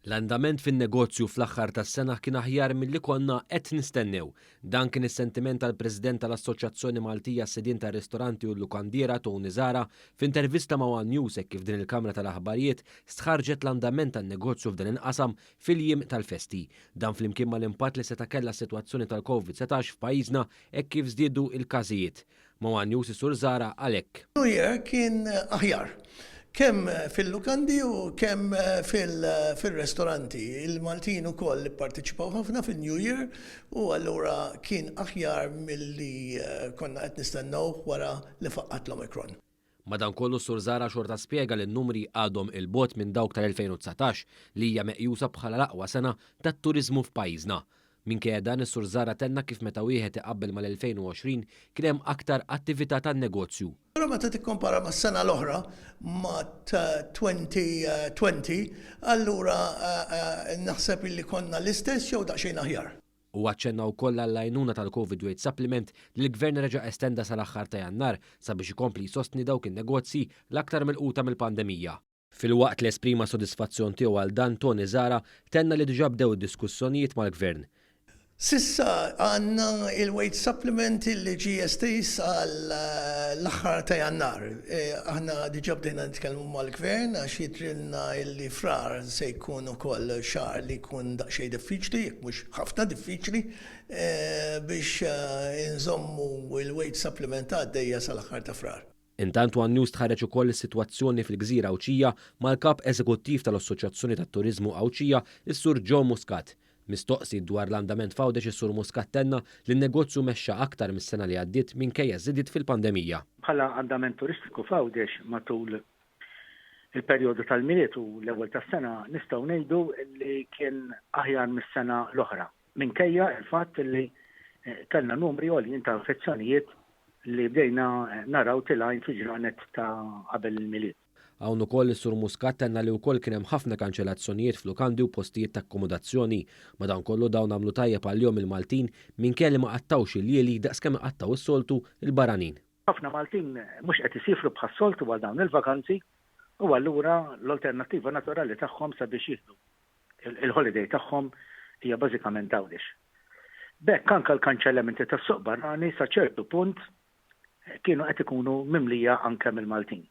L-andament fin-negozju fl-aħħar tas-sena kien aħjar milli konna qed nistennew. Dan kien is-sentiment tal-President tal-Assoċjazzjoni Maltija Sedien tar-Ristoranti u l-Lukandiera Tony Zara f'intervista ma' One News kif din il-Kamra tal-Aħbarijiet stħarġet l-andament tan-negozju f'dan inqasam fil-jiem tal-festi. Dan flimkien mal-impatt li seta' kellha s-sitwazzjoni tal-COVID-19 f'pajjiżna hekk kif żdiedu il-każijiet. Ma' One News is-Sur Zara għalhekk. New Year kien aħjar. Kemm fil-lukandi u kemm fil-restoranti. Il-Maltin ukoll parteċipaw ħafna fil-New Year u allura kien aħjar milli konna qed nistennew wara li faqqat l-Omicron. Madankollu Sur Zara xorta spjega li n-numri għadhom il-bot minn dawk tal-2019 li hija meqjusa bħala l-aqwa sena tat-turiżmu f'pajjiżna. Minkejja dan is-Sur Zara tenna kif meta wieħed iqabbel mal-2020 kien hemm aktar attività tan-negozju. Però meta tikkompara mas-sena l-oħra ma' 2020, allura naħseb illi konna l-istess jew daqsxejn aħjar. U għacċenna wkoll għall-għajnuna tal-COVID Weight Supplement li l-Gvern reġa' estenda sal-aħħar ta' Jannar sabiex ikompli jsostni dawk in-negozji l-aktar milquta mill-pandemija. Filwaqt li esprima sodisfazzjon tiegħu għal dan Tony Zara tenna li diġà bdew id-diskussjonijiet mal-Gvern. Sissa għanna il-weight supplement li ġi estis għall-aħħar ta' Jannar. Aħna diġà bdejna nitkellmu mal-Gvern għax jidrilna li frar se jkun ukoll xahar li jkun daqsxejn diffiċli, jekk mhux ħafna diffiċli, biex inżommu il-weight supplement għaddejja sal-aħħar ta' frar. Intant One News tħareġ ukoll is-sitwazzjoni fil-Gżira Awċija mal-kap eżekuttiv tal-Assoċjazzjoni tat-Turiżmu Awċija, is-Sur Joe Muscat. Mistoqsi dwar l-andament fawdex is-Sur Muscat tenna li n-negozju mexxa aktar mis-sena li għaddiet minkejja żidiet fil-pandemija. Bħala andament turistiku fawdex matul il-perjodu tal-miliet u l-ewwel tas-sena nistgħu ngħidu li kien aħjar mis-sena l-oħra. Minkejja il-fatt li kellna numri għoljin ta' infezzjonijiet li bdejna naraw tilgħin fi ġranet ta' qabel il-miliet. Hawn ukoll is-Sur Muscat tenna li wkoll kien hemm ħafna kanċellazzjonijiet f'lukandi u postijiet ta' akkomodazzjoni. Madankollu dawn għamlu tajjeb għalihom il-Maltin minkejja li ma qattawx il-lieli daqskemm qattaw is-soltu il-baranin. Ħafna Maltin mhux qed isifru bħas-soltu għal dawn il-vakanzi u allura l-alternattiva naturali tagħhom sabiex jieħdu il-holiday tagħhom hija bażikament għawdex. Bekk anke l-kanċellamenti tas-suq barrani sa ċertu punt kienu qed ikunu mimlija anke mill-Maltin.